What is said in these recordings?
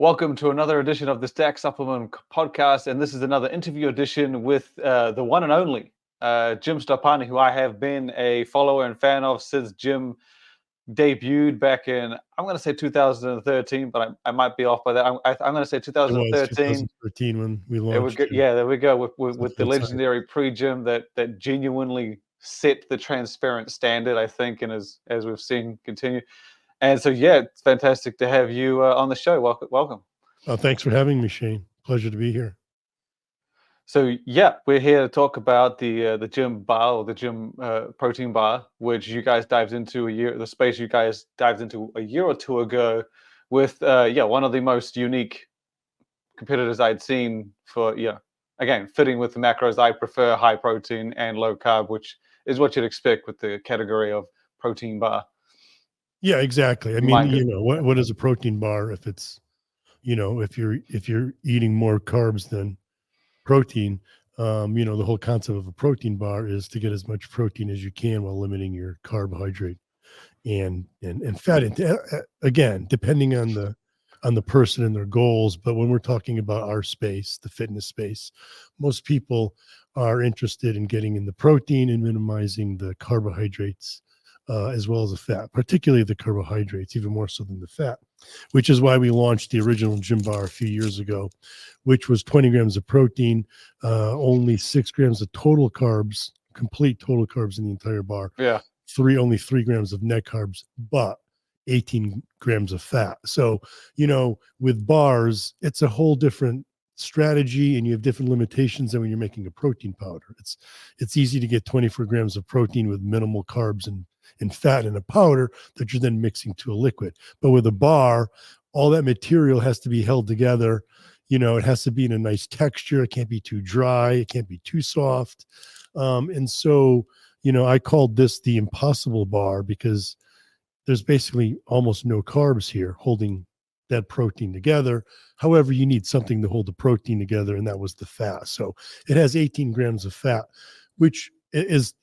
Welcome to another edition of the Stack Supplement podcast, and this is another interview edition with the one and only Jim Stoppani, who I have been a follower and fan of since Jim debuted back in, I'm going to say 2013, but I might be off by that. I'm going to say 2013. It was 2013 when we launched. There we go with the legendary pre-Jim that genuinely set the transparent standard, I think, and as we've seen continue. And so, yeah, it's fantastic to have you on the show. Welcome. Thanks for having me, Shane. Pleasure to be here. So, yeah, we're here to talk about the JYM bar, or the JYM Protein Bar, which you guys dived into the space you guys dived into a year or two ago with, one of the most unique competitors I'd seen for, again, fitting with the macros. I prefer high protein and low carb, which is what you'd expect with the category of protein bar. Yeah, exactly. I mean, what is a protein bar if it's, if you're eating more carbs than protein, the whole concept of a protein bar is to get as much protein as you can while limiting your carbohydrate and fat. Again, depending on the person and their goals. But when we're talking about our space, the fitness space, most people are interested in getting in the protein and minimizing the carbohydrates as well as the fat, particularly the carbohydrates, even more so than the fat, which is why we launched the original JYM bar a few years ago, which was 20 grams of protein, only 6 grams of total carbs, complete total carbs in the entire bar. Yeah. Only 3 grams of net carbs, but 18 grams of fat. So, with bars, it's a whole different strategy, and you have different limitations than when you're making a protein powder. It's easy to get 24 grams of protein with minimal carbs and fat in a powder that you're then mixing to a liquid. But with a bar, all that material has to be held together. It has to be in a nice texture. It can't be too dry. It can't be too soft. And so, I called this the impossible bar because there's basically almost no carbs here holding that protein together. However, you need something to hold the protein together, and that was the fat. So it has 18 grams of fat, which is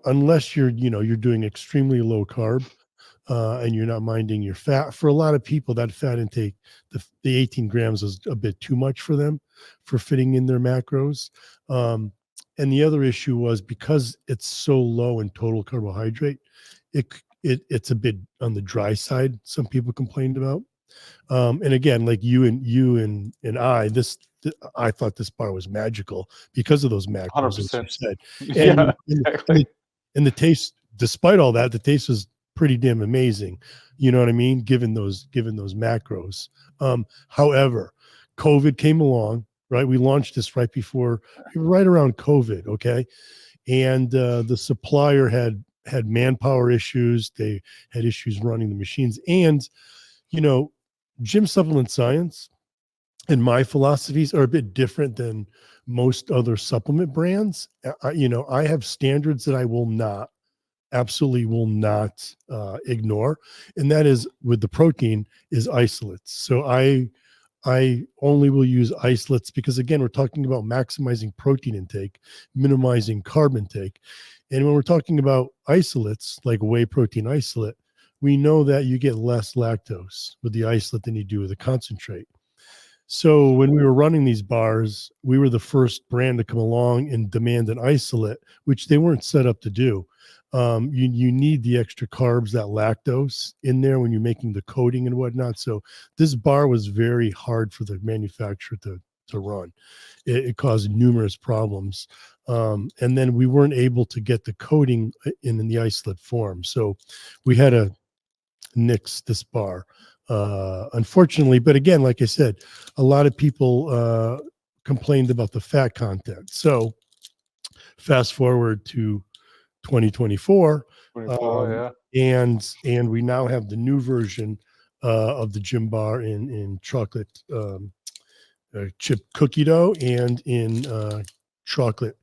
unless you're doing extremely low carb and you're not minding your fat. For a lot of people, that fat intake, the 18 grams is a bit too much for them for fitting in their macros. And the other issue was because it's so low in total carbohydrate, it's a bit on the dry side. Some people complained about. And again, like you and I, I thought this bar was magical because of those macros, 100%. as you said. Exactly. And the taste, despite all that, the taste was pretty damn amazing. You know what I mean? Given those macros. However, COVID came along, right? We launched this right around COVID. Okay. And the supplier had manpower issues. They had issues running the machines. And, JYM Supplement Science and my philosophies are a bit different than most other supplement brands. I have standards that I absolutely will not ignore. And that is, with the protein, is isolates. So I only will use isolates because, again, we're talking about maximizing protein intake, minimizing carb intake. And when we're talking about isolates, like whey protein isolate, we know that you get less lactose with the isolate than you do with the concentrate. So when we were running these bars, we were the first brand to come along and demand an isolate, which they weren't set up to do. You need the extra carbs, that lactose in there when you're making the coating and whatnot. So this bar was very hard for the manufacturer to run. It caused numerous problems. And then we weren't able to get the coating in the isolate form. So we had to nix this bar, unfortunately. But again, like I said, a lot of people complained about the fat content. So fast forward to 2024, and we now have the new version of the JYM bar in chocolate chip cookie dough and in chocolate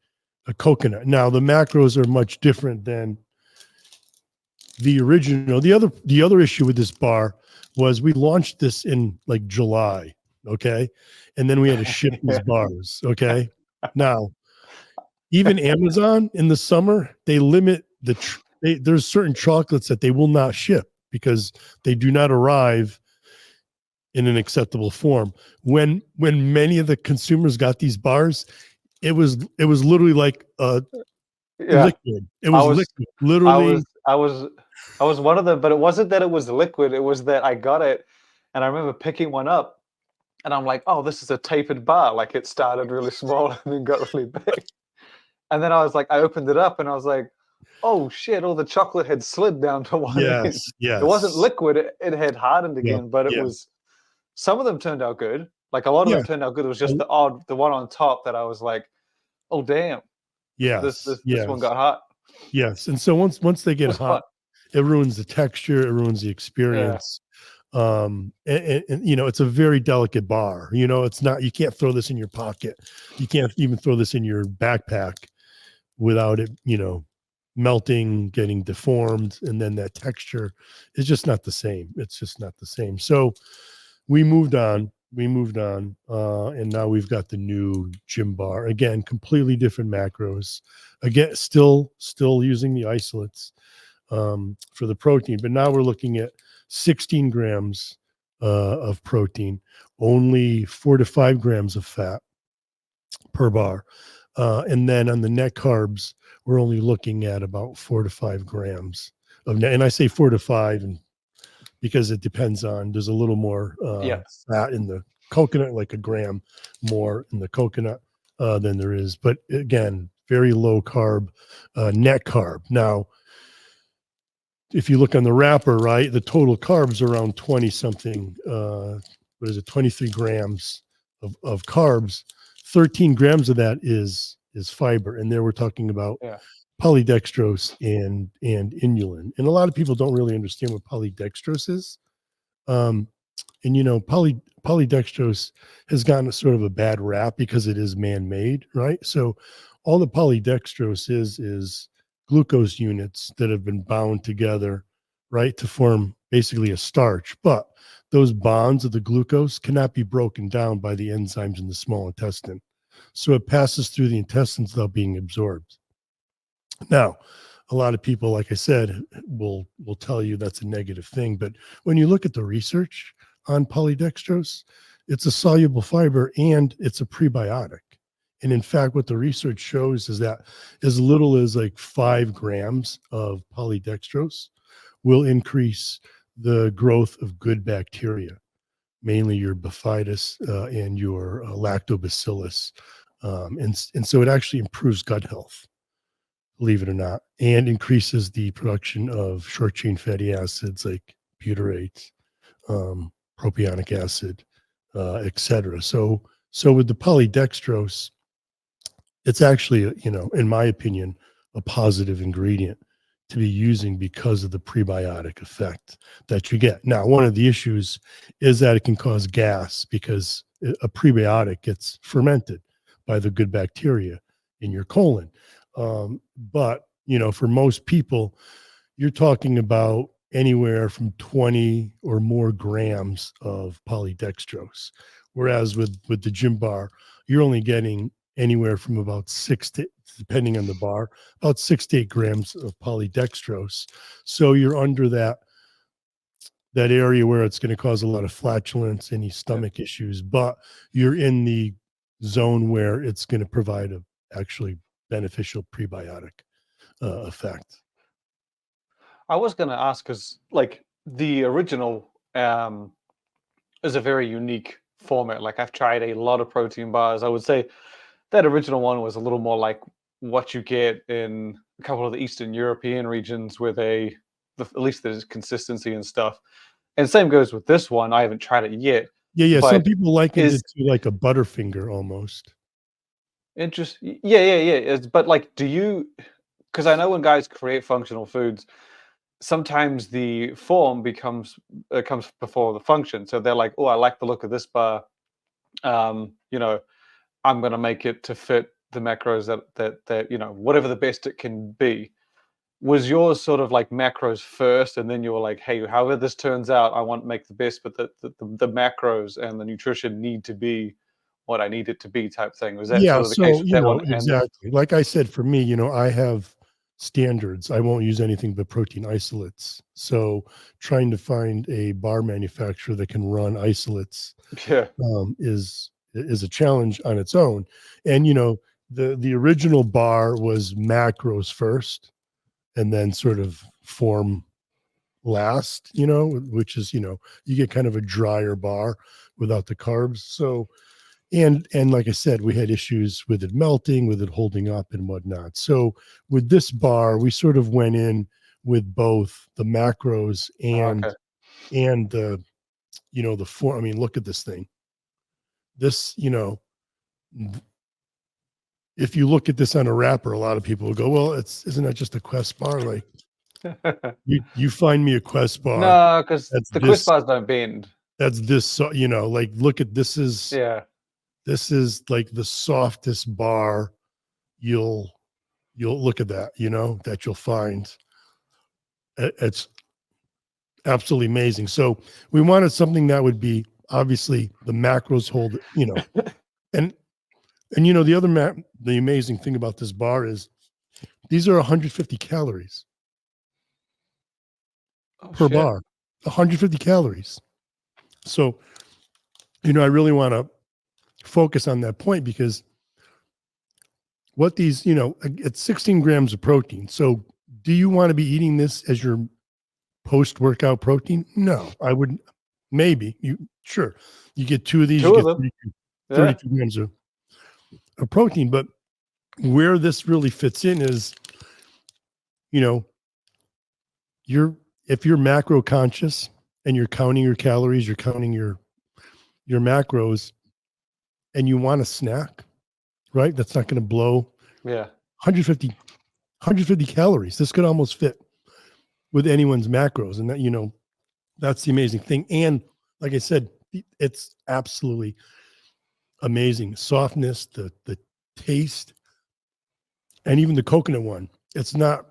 coconut. Now the macros are much different than the original. The other issue with this bar was we launched this in like July, okay, and then we had to ship these bars, okay. Now, even Amazon in the summer, they limit there's certain chocolates that they will not ship because they do not arrive in an acceptable form. When many of the consumers got these bars, it was literally like a Yeah, liquid. It I was was, liquid, I literally. was, I was, I was one of them. But it wasn't that it was liquid. It was that I got it, and I remember picking one up, and I'm like, "Oh, this is a tapered bar." Like it started really small and then got really big. And then I was like, I opened it up, and I was like, "Oh shit! All the chocolate had slid down to 1 inch." Yes, It wasn't yes, liquid. It had hardened yeah, again, but it yeah, was. Some of them turned out good. Like a lot of yeah, them turned out good. It was just the one on top that I was like, "Oh damn, this yes, this this one yes, got hot." yes. And so once they It get was fun. hot, it ruins the texture, it ruins the Yeah, experience. And it's a very delicate bar. It's not, you can't throw this in your pocket. You can't even throw this in your backpack without it, melting, getting deformed, and then that texture is just not the same. It's just not the same. So we moved on. And now we've got the new Gym Bar. Again, completely different macros. Again, still using the isolates for the protein, but now we're looking at 16 grams of protein, only 4 to 5 grams of fat per bar. And then on the net carbs, we're only looking at about 4 to 5 grams of net. And I say 4 to 5 and because it depends on, there's a little more yes. fat in the coconut, like a gram more in the coconut than there is. But again, very low carb, net carb. Now, if you look on the wrapper, right, the total carbs are around 20 something, what is it, 23 grams of carbs. 13 grams of that is fiber. And there we're talking about Yeah. polydextrose and inulin. And a lot of people don't really understand what polydextrose is. Um, and polydextrose has gotten a sort of a bad rap because it is man-made, right? So all the polydextrose is glucose units that have been bound together, right, to form basically a starch. But those bonds of the glucose cannot be broken down by the enzymes in the small intestine. So it passes through the intestines without being absorbed. Now, a lot of people, like I said, will tell you that's a negative thing. But when you look at the research on polydextrose, it's a soluble fiber and it's a prebiotic. And in fact, what the research shows is that as little as like 5 grams of polydextrose will increase the growth of good bacteria, mainly your bifidus and your lactobacillus. And so it actually improves gut health, believe it or not, and increases the production of short chain fatty acids like butyrate, propionic acid, etc. So with the polydextrose, it's actually, in my opinion, a positive ingredient to be using because of the prebiotic effect that you get. Now, one of the issues is that it can cause gas because a prebiotic gets fermented by the good bacteria in your colon. But, for most people, you're talking about anywhere from 20 or more grams of polydextrose. Whereas with the Gym Bar, you're only getting anywhere from about 6 to, depending on the bar, about 6 to 8 grams of polydextrose. So you're under that area where it's going to cause a lot of flatulence, any Yeah. stomach issues, but you're in the zone where it's going to provide a actually beneficial prebiotic effect. I was gonna ask because like the original is a very unique format. Like I've tried a lot of protein bars. I would say that original one was a little more like what you get in a couple of the Eastern European regions with at least there's consistency and stuff. And same goes with this one. I haven't tried it yet, Yeah. Some but people likened is it to like a Butterfinger almost. yeah. But like, do you? Because I know when guys create functional foods, sometimes the form comes before the function. So they're like, oh, I like the look of this bar. Um, you know, I'm gonna make it to fit the macros that whatever the best it can be. Was yours sort of like macros first, and then you were like, hey, however this turns out, I want to make the best, but the macros and the nutrition need to be what I need it to be, type thing. Was that Yeah, sort of the case so, with that one? And exactly. Like I said, for me, I have standards. I won't use anything but protein isolates. So trying to find a bar manufacturer that can run isolates Yeah. is a challenge on its own. And the original bar was macros first, and then sort of form last. Which is you get kind of a drier bar without the carbs. So and like I said, we had issues with it melting, with it holding up and whatnot. So with this bar, we sort of went in with both the macros and Okay. the the form. I mean, look at this thing. This, if you look at this on a wrapper, a lot of people will go, well, isn't that just a Quest bar? Like you find me a Quest bar No, because that's the Quest this bars don't bend. that's this so like look at this is Yeah. like the softest bar you'll look at that, that you'll find. It's absolutely amazing. So we wanted something that would be obviously the macros hold, and the amazing thing about this bar is these are 150 calories Oh per shit. bar, 150 calories. So, I really want to focus on that point because what these, it's 16 grams of protein. So do you want to be eating this as your post-workout protein? No, I wouldn't. Maybe sure. You get two of these, you Two of get them. 32 grams of protein. But where this really fits in is, if you're macro conscious and you're counting your calories, you're counting your macros, and you want a snack, right? That's not going to blow. Yeah. 150 calories. This could almost fit with anyone's macros. And that, that's the amazing thing. And like I said, it's absolutely amazing. Softness, the taste, and even the coconut one. It's not,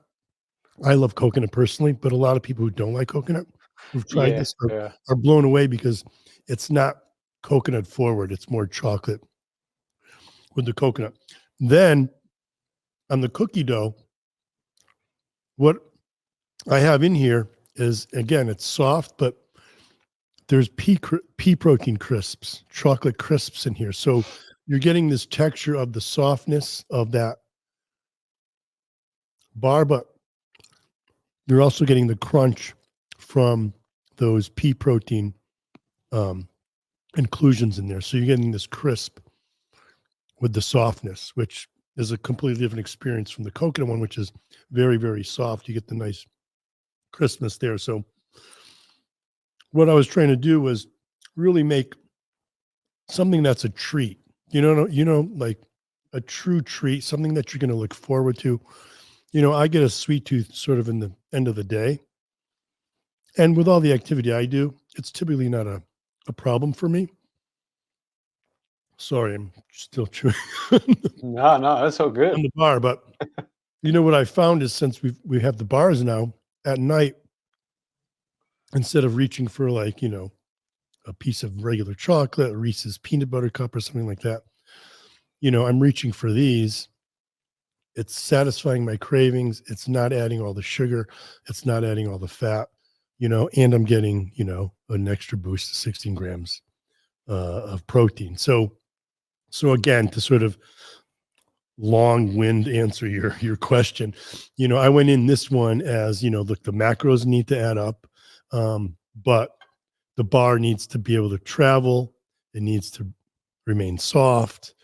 I love coconut personally, but a lot of people who don't like coconut who've tried Yeah. this Yeah. are blown away because it's not coconut forward. It's more chocolate with the coconut. Then on the cookie dough, what I have in here is, again, it's soft, but there's pea protein crisps, chocolate crisps in here. So you're getting this texture of the softness of that bar, but you're also getting the crunch from those pea protein inclusions in there. So you're getting this crisp with the softness, which is a completely different experience from the coconut one, which is very, very soft. You get the nice crispness there. So what I was trying to do was really make something that's a treat, like a true treat, something that you're going to look forward to. I get a sweet tooth sort of in the end of the day. And with all the activity I do, it's typically not a problem for me. Sorry, I'm still chewing No, that's so on good. the bar. But what I found is since we have the bars now at night, instead of reaching for like, a piece of regular chocolate, a Reese's peanut butter cup or something like that, I'm reaching for these. It's satisfying my cravings. It's not adding all the sugar. It's not adding all the fat, and I'm getting, an extra boost of 16 grams of protein. So again, to sort of long-wind answer your question, I went in this one as, look, the macros need to add up, but the bar needs to be able to travel. It needs to remain soft,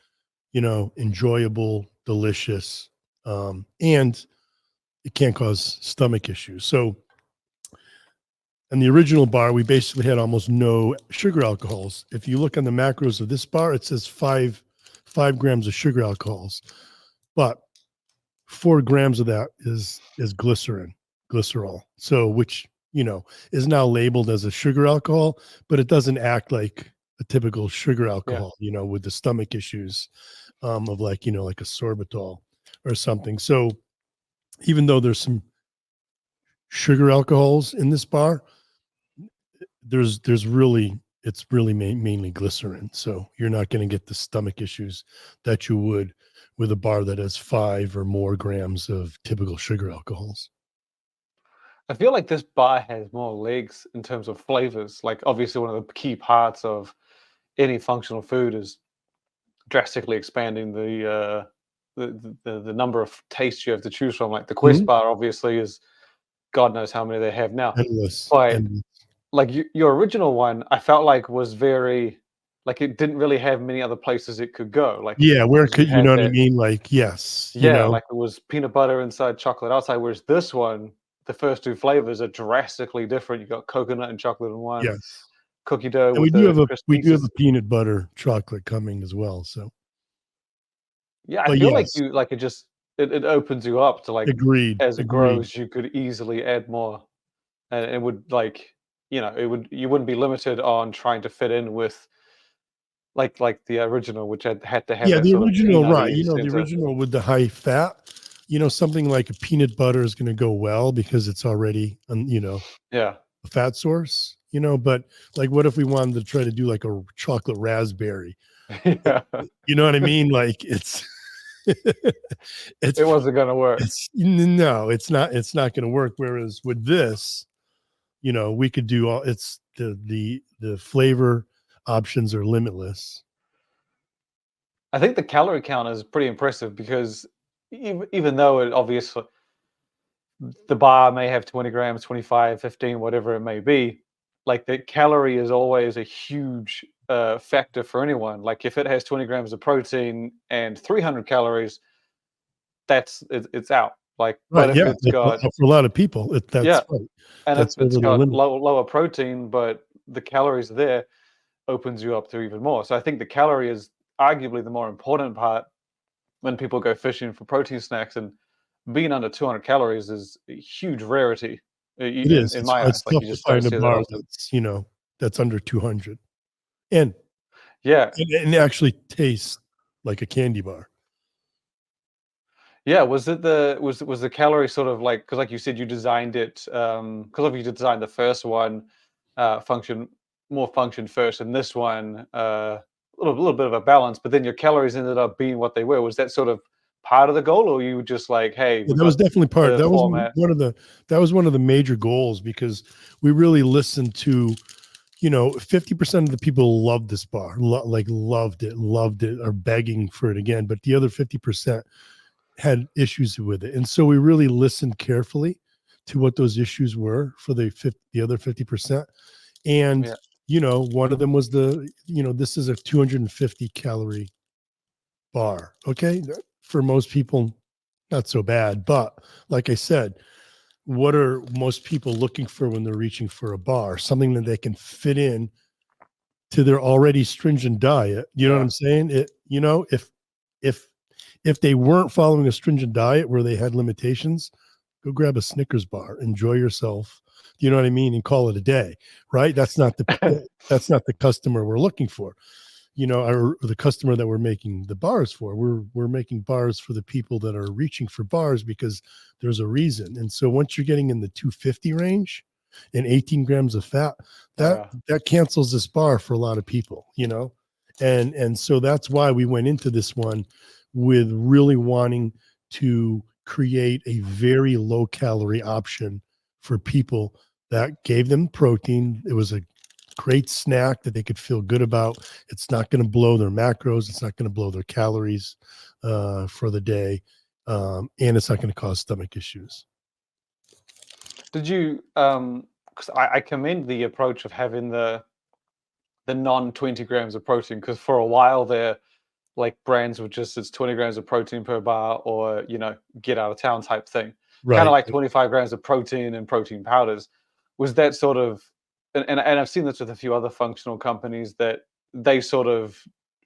enjoyable, delicious, and it can't cause stomach issues. So in the original bar, we basically had almost no sugar alcohols. If you look on the macros of this bar, it says 5 grams of sugar alcohols, but 4 grams of that is glycerol. So which, is now labeled as a sugar alcohol, but it doesn't act like a typical sugar alcohol, with the stomach issues of like, like a sorbitol or something. So even though there's some sugar alcohols in this bar, it's really mainly glycerin. So you're not going to get the stomach issues that you would with a bar that has 5 or more grams of typical sugar alcohols. I feel like this bar has more legs in terms of flavors. Like obviously one of the key parts of any functional food is drastically expanding the number of tastes you have to choose from. Like the Quest Mhm. bar obviously is God knows how many they have now. Endless, But endless. like your original one, I felt like was very like it didn't really have many other places it could go. Like Yeah, where because you could you had know what I that, mean? Like, yes, yeah, like it was peanut butter inside, chocolate outside. Whereas this one, the first two flavors are drastically different. You got coconut and chocolate in one, yes. cookie dough And with the crisp we do have pieces. a peanut butter chocolate coming as well, so Yeah, I but feel like yes, you like it just it opens you up to like agreed, as it agreed. grows, you could easily add more, and it would like it would you wouldn't be limited on trying to fit in with like the original, which had to have Yeah, that the sort of original, right, peanutty the center. original with the high fat, something like a peanut butter is gonna go well because it's already, Yeah, a fat source, but, like, what if we wanted to try to do, like, a chocolate raspberry? It yeah, You know what I mean? Like, it's it it's wasn't gonna work. no, it's not gonna work, whereas with this, we could do all it's the flavor options are limitless. I think the calorie count is pretty impressive because even though it obviously the bar may have 20 grams, 25, 15, whatever it may be, like the calorie is always a huge factor for anyone. Like if it has 20 grams of protein and 300 calories, it's out. Like, but Right, if yeah, it's got for a lot of people, yeah, that's right. and if That's it's over the got limit. lower protein, but the calories are there, opens you up to even more. So I think the calorie is arguably the more important part when people go fishing for protein snacks, and being under 200 calories is a huge rarity It is. in my It's eyes. Like tough you to just don't find a see that bar often. that's under 200 and Yeah, and actually tastes like a candy bar. yeah. Was it the was the calorie sort of like because like you said you designed it because if you designed the first one function more function first, and this one little bit of a balance, but then your calories ended up being what they were. Was that sort of part of the goal, or you were just like, hey, Yeah, we that was got definitely part the that was format? one of the major goals because we really listened to, 50% of the people loved this bar, like loved it, are begging for it again, but the other 50% had issues with it. And so we really listened carefully to what those issues were for the other 50%. And, Yeah. one of them was this is a 250 calorie bar. Okay. For most people, not so bad. But like I said, what are most people looking for when they're reaching for a bar? Something that they can fit in to their already stringent diet. You know what Yeah. I'm saying? If if they weren't following a stringent diet where they had limitations, go grab a Snickers bar, enjoy yourself. You know what I mean? And call it a day, right? That's not the customer we're looking for. Or the customer that we're making the bars for. We're making bars for the people that are reaching for bars because there's a reason. And so once you're getting in the 250 range and 18 grams of fat, that Yeah. that cancels this bar for a lot of people. And so that's why we went into this one with really wanting to create a very low calorie option for people that gave them protein. It was a great snack that they could feel good about. It's not going to blow their macros. It's not going to blow their calories for the day, and it's not going to cause stomach issues. Did you because I commend the approach of having the non 20 grams of protein because for a while there like brands with just it's 20 grams of protein per bar or get out of town type thing, kind of Right. like 25 grams of protein and protein powders. Was that sort of and I've seen this with a few other functional companies that they sort of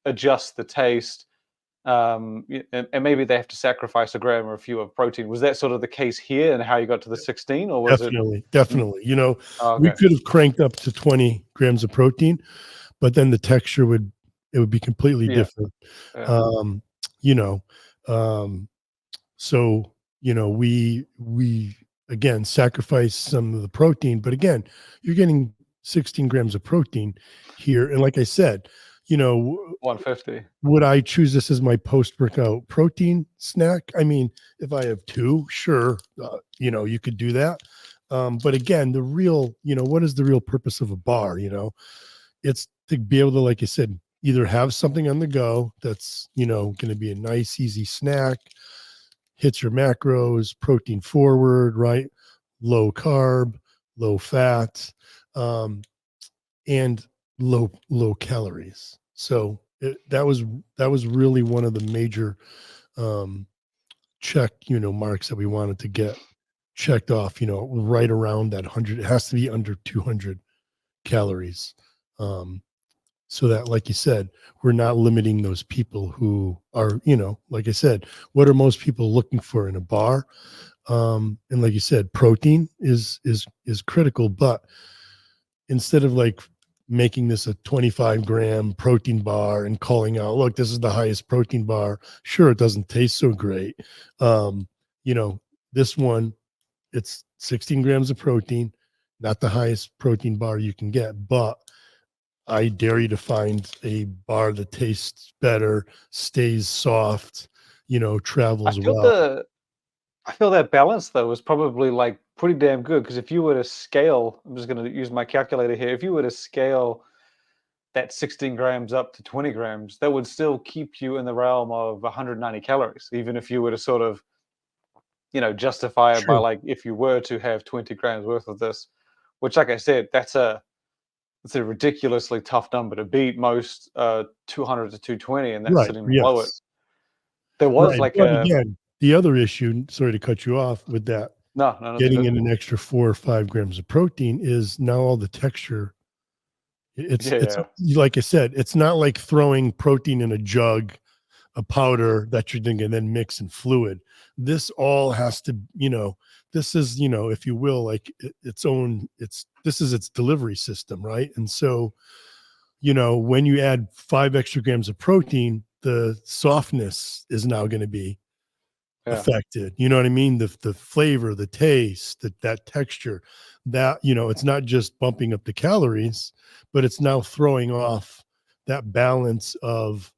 adjust the taste and maybe they have to sacrifice a gram or a few of protein. Was that sort of the case here and how you got to the 16, or was it Definitely, mm, definitely. oh, We okay. could have cranked up to 20 grams of protein, but then the texture would be completely Yeah, different. yeah, Um, you know, um, so we again sacrifice some of the protein, but again, you're getting 16 grams of protein here, and like I said, you know, 150. would I choose this as my post-workout protein snack? I mean, if I have two, sure, you know, you could do that. But again, the real, you know, what is the real purpose of a bar? You know, it's to be able to, like you said, either have something on the go that's, you know, going to be a nice, easy snack, hits your macros, protein forward, right? Low carb, low fat, um, and low calories. So that was really one of the major um, check, you know, marks that we wanted to get checked off. You know, right around that 100. It has to be under 200 calories. So that, like you said, we're not limiting those people who are, you know, like I said, what are most people looking for in a bar? And like you said, protein is critical, but instead of like making this a 25-gram protein bar and calling out, look, this is the highest protein bar. Sure, it doesn't taste so great. You know, this one, it's 16 grams of protein, not the highest protein bar you can get, but I dare you to find a bar that tastes better, stays soft, you know, I travels feel well. I feel that balance though is probably like pretty damn good because if you were to scale, I'm just going to use my calculator here. If you were to scale that 16 grams up to 20 grams, that would still keep you in the realm of 190 calories, even if you were to sort of, you know, justify it by Sure. like if you were to have 20 grams worth of this, which, like I said, it's a ridiculously tough number to beat. Most 200 to 220, and that's Right. sitting below it. Yes. There was Right. like But a again, the other issue, sorry to cut you off with that, no, that's getting good. in an extra 4 or 5 grams of protein is now all the texture. It's Yeah, like I said, it's not like throwing protein in a jug, a powder that you're doing and then mix in fluid. This all has to, you know, this is, you know, if you will, like its own, this is its delivery system, right? And so, you know, when you add 5 extra grams of protein, the softness is now going to be yeah, affected. You know what I mean? The flavor, the taste, that texture, that, you know, it's not just bumping up the calories, but it's now throwing off that balance of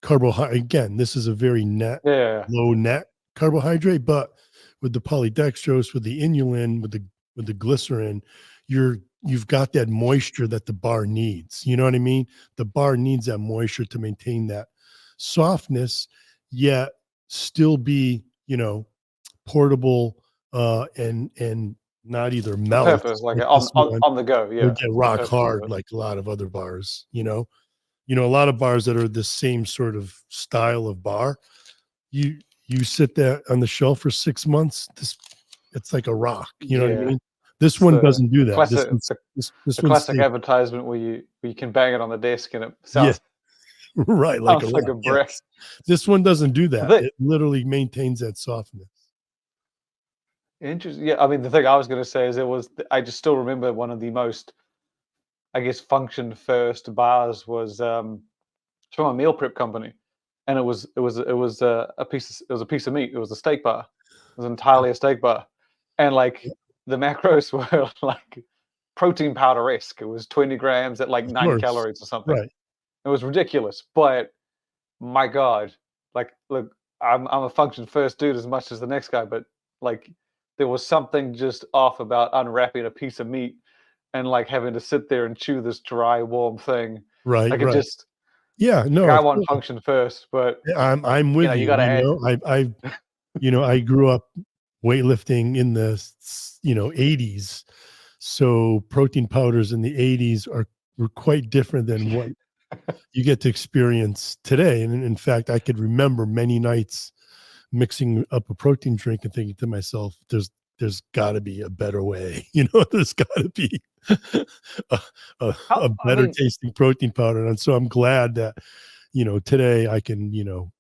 carbohydrate. Again, this is a very yeah, low net carbohydrate, but with the polydextrose, with the inulin, with the glycerin, you've got that moisture that the bar needs. You know what I mean? The bar needs that moisture to maintain that softness, yet still be, you know, portable, and not either for melt purpose, like like this one on the go. or Yeah, get for the rock purpose of hard it. like a lot of other bars, you know, a lot of bars that are the same sort of style of bar, you you sit there on the shelf for 6 months, it's like a rock, you know what I Yeah, mean? This it's one doesn't do the that. classic This the one classic stays, advertisement where you can bang it on the desk and it yeah, sounds right, like a sounds like rock, a brick. yes. This one doesn't do that. The It literally maintains that softness. interesting. Yeah, I mean, the thing I was going to say is I just still remember one of the most, I guess, function first bars was from a meal prep company, and it was a piece of meat. It was a steak bar. It was entirely a steak bar, and like Yeah, the macros were like protein powder esque. It was 20 grams at like of 90 course. calories or something. Right. It was ridiculous, but my God, like, look, I'm a function first dude as much as the next guy, but like, there was something just off about unwrapping a piece of meat and like having to sit there and chew this dry, warm thing. Right, Like, it right. just Yeah, like no, I of want course. function first, but I'm you with know, you you, got to you add. know, I you know, I grew up weightlifting in the, you know, 80s. So protein powders in the 80s were quite different than what you get to experience today. And in fact, I could remember many nights mixing up a protein drink and thinking to myself, there's got to be a better way. You know, there's got to be a, a I better mean, tasting protein powder. And so I'm glad that, you know, today I can, you know,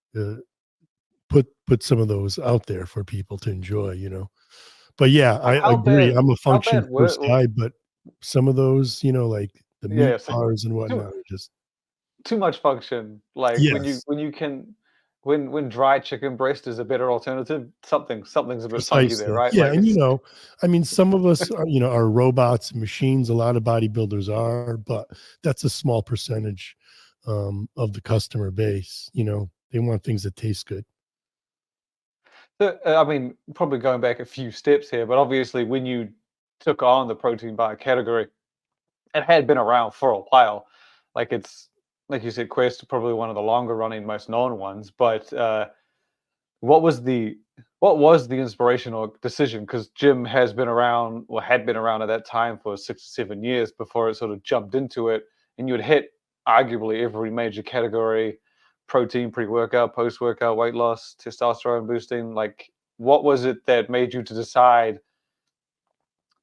put some of those out there for people to enjoy, you know. But yeah, I agree. I'm a how function bad were first guy, but some of those, you know, like the meat yeah, so bars and too whatnot are just, too much function. Like yes, when you can when dry chicken breast is a better alternative, something's a bit funky there, precisely. right? Yeah, Like and you it's know, I mean, some of us are, you know, are robots and machines. A lot of bodybuilders are, but that's a small percentage of the customer base. You know, they want things that taste good. So, I mean, probably going back a few steps here, but obviously when you took on the protein bar category, it had been around for a while. Like it's like you said, Quest probably one of the longer running, most known ones. But what was the what was the inspirational decision? Because Jim has been around, or had been around at that time for 6 or 7 years before it sort of jumped into it, and you had hit arguably every major category: protein, pre-workout, post-workout, weight loss, testosterone boosting. Like, what was it that made you to decide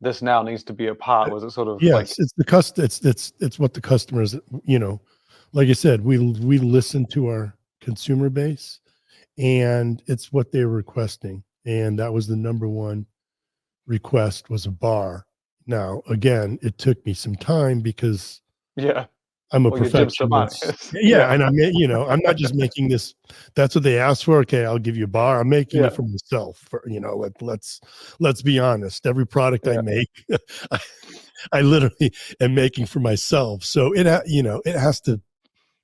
this now needs to be a part? Was it sort of Yes, like, it's the it's what the customers, you know, like I said, we listen to our consumer base, and it's what they're requesting, and that was the number one request, was a bar. Now, again, it took me some time because yeah, I'm a well, you're Jim Stoppani? perfectionist. Yeah, Yeah, and you know, I'm not just making this. That's what they asked for. Okay, I'll give you a bar. I'm making yeah, it for myself. You know, let's be honest. Every product I yeah, make, I, I literally am making for myself. So you know, it has to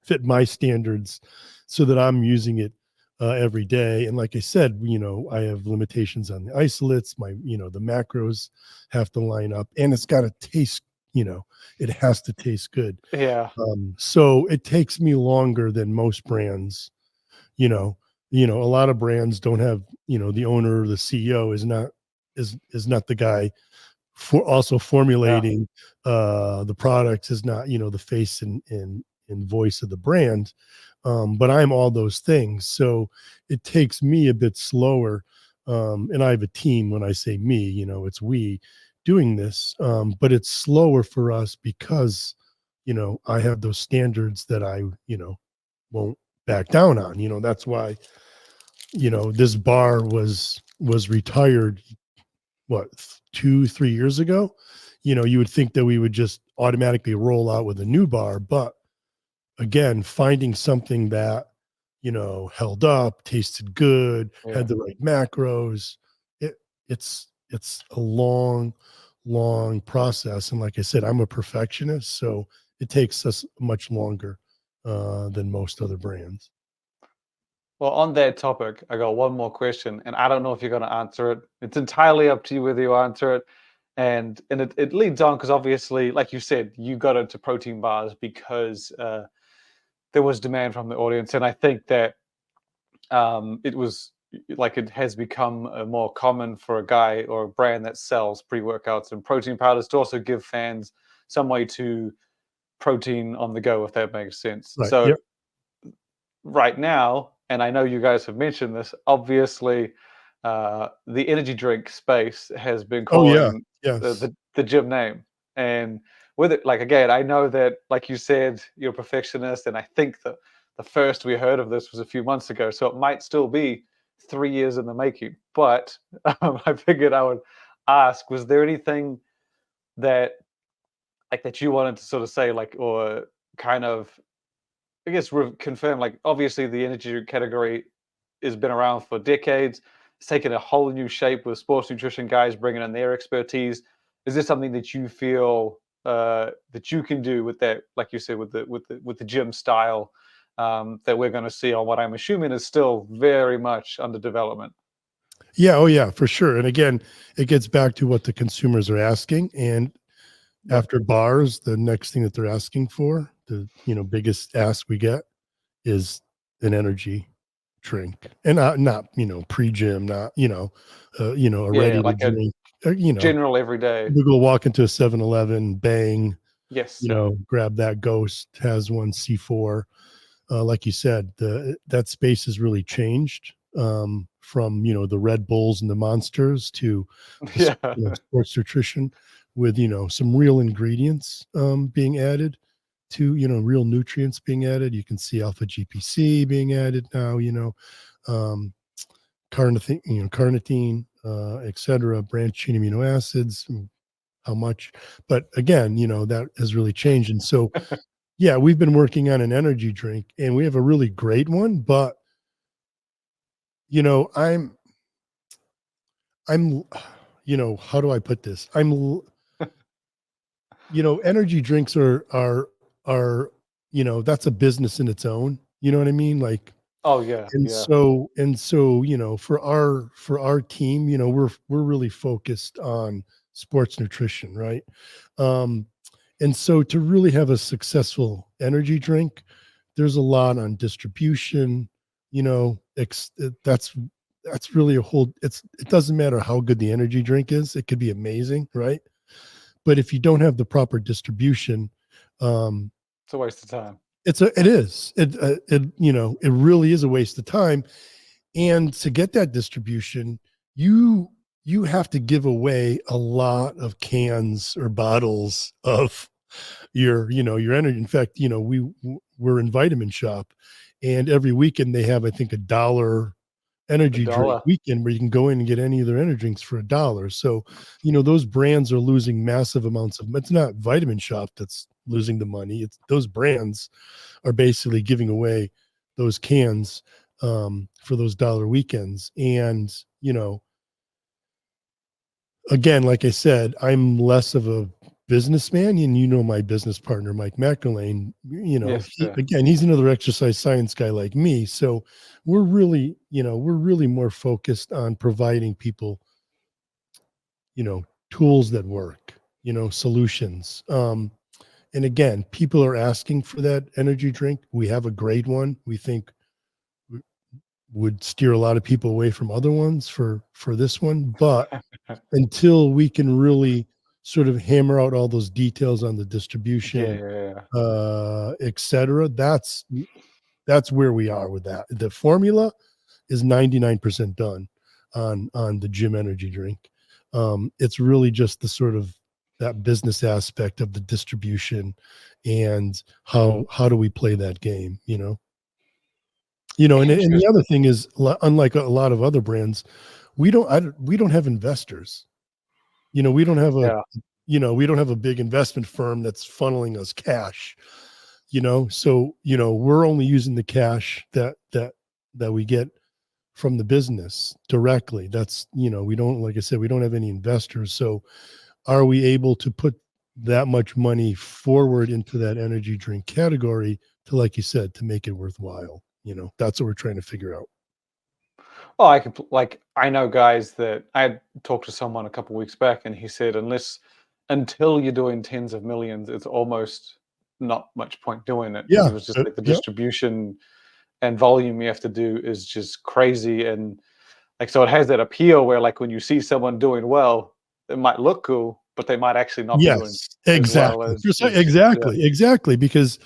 fit my standards so that I'm using it every day. And like I said, you know, I have limitations on the isolates. You know, the macros have to line up, and it's got to taste. You know, it has to taste good. yeah, So it takes me longer than most brands. You know, a lot of brands don't have, you know, the owner or the CEO is not the guy for also yeah. formulating the products, is not, you know, the face and voice of the brand. But I'm all those things. So it takes me a bit slower. And I have a team. When I say me, you know, it's we doing this. But it's slower for us because, you know, I have those standards that I, you know, won't back down on. You know, that's why, you know, this bar was retired, what, 2 3 years ago. You know, you would think that we would just automatically roll out with a new bar, but again, finding something that, you know, held up, tasted good, Yeah. had the right macros, it's a long process. And like I said, I'm a perfectionist, so it takes us much longer than most other brands. Well, on that topic, I got one more question, and I don't know if you're going to answer it. It's entirely up to you whether you answer it. And it leads on because obviously, like you said, you got into protein bars because there was demand from the audience, and I think that it was like it has become more common for a guy or a brand that sells pre-workouts and protein powders to also give fans some way to protein on the go, if that makes sense. Right. So Yep. right now, and I know you guys have mentioned this, obviously, the energy drink space has been Oh yeah. calling Yes. the gym name. And with it, like again, I know that, like you said, you're a perfectionist, and I think that the first we heard of this was a few months ago, so it might still be 3 years in the making. But I figured I would ask: was there anything that that you wanted to sort of say, like, or kind of I guess confirm, like obviously the energy category has been around for decades. It's taken a whole new shape with sports nutrition guys bringing in their expertise. Is this something that you feel that you can do with that, like you said, with the gym style that we're going to see on what I'm assuming is still very much under development? Yeah. Oh yeah, for sure. And again, it gets back to what the consumers are asking. And Yeah, after bars, the next thing that they're asking for, the, you know, biggest ask we get is an energy drink, and not, you know, pre-gym, not, you know, a yeah, ready to like a drink. You know, general everyday. we go walk into a 7-Eleven, bang, Yes, you yeah, know, grab that Ghost, has one C4. Like you said, that space has really changed, from, you know, the Red Bulls and the Monsters to yeah, you know, sports nutrition with, you know, some real ingredients being added to, you know, real nutrients being added. You can see alpha GPC being added now, you know, um, carnitine, et cetera, branched chain amino acids, how much. But again, you know, that has really changed. And so, yeah, we've been working on an energy drink, and we have a really great one. But, you know, I'm, you know, how do I put this? You know, energy drinks are, that's a business in its own. You know what I mean? Like, Oh yeah, and yeah. so, for our team, we're really focused on sports nutrition, right? Um, and so to really have a successful energy drink, there's a lot on distribution, that's really a whole it doesn't matter how good the energy drink is, it could be amazing, right? But if you don't have the proper distribution, um, It's a waste of time. it is it really is a waste of time. And to get that distribution, you you have to give away a lot of cans or bottles of your energy. In fact, we're in Vitamin Shop, and every weekend they have, I think, $1 A energy drink dollar. weekend where you can go in and get any of their energy drinks for $1. So, those brands are losing massive amounts of. It's not Vitamin Shop that's losing the money. It's those brands are basically giving away those cans for those dollar weekends. And again, like I said, I'm less of a businessman, and my business partner, Mike McElwain, Yes, sir. he's another exercise science guy like me. So we're really more focused on providing people, tools that work, solutions. And again, people are asking for that energy drink. We have a great one. We think would steer a lot of people away from other ones for this one, but until we can really sort of hammer out all those details on the Yeah, distribution, yeah, yeah. et cetera, that's where we are with that. The formula is 99% done on the Gym energy drink. It's really just the sort of that business aspect of the distribution and how do we play that game, and the other Interesting. thing is, unlike a lot of other brands, we don't have investors. We don't have a Yeah. we don't have a big investment firm that's funneling us cash. So we're only using the cash that we get from the business directly. That's we don't, like I said, we don't have any investors. So are we able to put that much money forward into that energy drink category to, like you said, to make it worthwhile? That's what we're trying to figure out. Oh, I know guys that I had talked to someone a couple weeks back, and he said until you're doing tens of millions, it's almost not much point doing it. Yeah. He was just like the Yeah. distribution and volume you have to do is just crazy, and like so it has that appeal where like when you see someone doing well, it might look cool, but they might actually not be doing Yes, as well exactly. as yeah. Exactly. Because,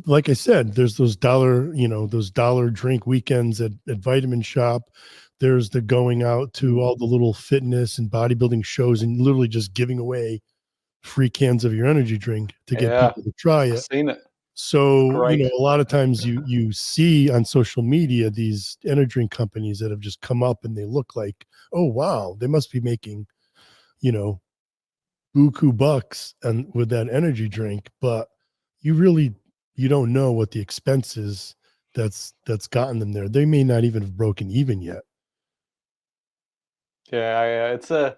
like I said, there's those dollar drink weekends at Vitamin Shop. There's the going out to all Mm. the little fitness and bodybuilding shows and literally just giving away free cans of your energy drink to get Yeah, people to try I've it. seen it. It's So, great. a lot of times you see on social media these energy drink companies that have just come up and they look like, oh wow, they must be making, you know, buku bucks and with that energy drink, but you really you don't know what the expense is that's gotten them there. They may not even have broken even yet. Yeah, it's a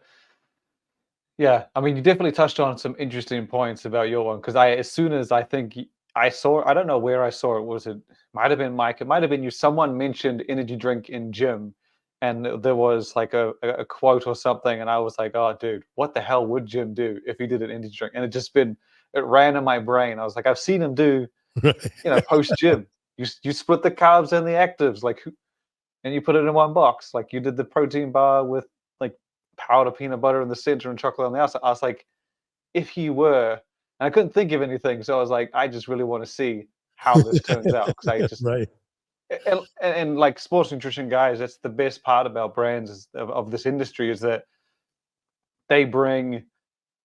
yeah. I mean, you definitely touched on some interesting points about your one because as soon as I think I saw, I don't know where I saw it. Was it might have been Mike? It might have been you. Someone mentioned energy drink in gym, and there was like a quote or something, and I was like, oh, dude, what the hell would Jim do if he did an energy drink? And it ran in my brain. I was like, I've seen him do, Right. post gym. You split the carbs and the actives, like and you put it in one box. Like you did the protein bar with like powder peanut butter in the center and chocolate on the outside. I was like, if he were, and I couldn't think of anything, so I was like, I just really want to see how this turns out because I just Right. and like sports nutrition guys, that's the best part about brands of this industry is that they bring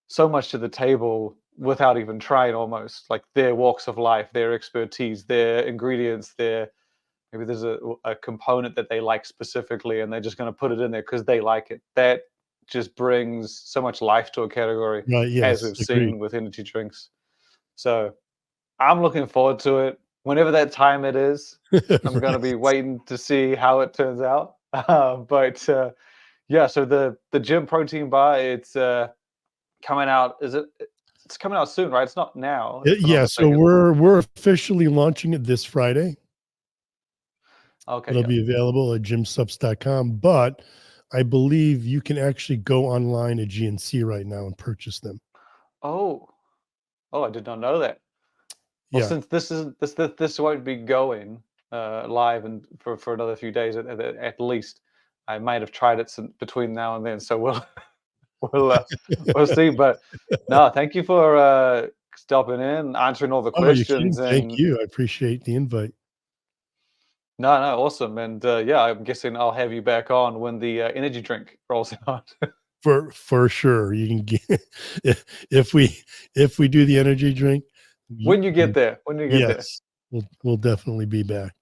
so much to the table without even trying almost like their walks of life, their expertise, their ingredients, their maybe there's a component that they like specifically, and they're just going to put it in there because they like it. That just brings so much life to a category, Right. as Yes. we've Agreed. seen with energy drinks. So I'm looking forward to it. Whenever that time it is, I'm going to be Right. waiting to see how it turns out. But yeah, so the Gym Protein Bar, it's coming out. Is it it's coming out soon, right? It's not now. If I'm not Yeah, so mistaken. we're officially launching it this Friday. Okay. It'll Yeah. be available at jimsubs.com, but I believe you can actually go online at GNC right now and purchase them. Oh. Oh, I did not know that. Well, Yeah. since this won't be going live and for another few days at least, I might have tried it between now and then. So we'll we'll see. But no, thank you for stopping in, answering all the Oh, you're kidding. questions, Thank and you. I appreciate the invite. no, awesome. And yeah, I'm guessing I'll have you back on when the energy drink rolls out. For sure. You can get if we do the energy drink, When you get there, when you get there. yes, we'll definitely be back.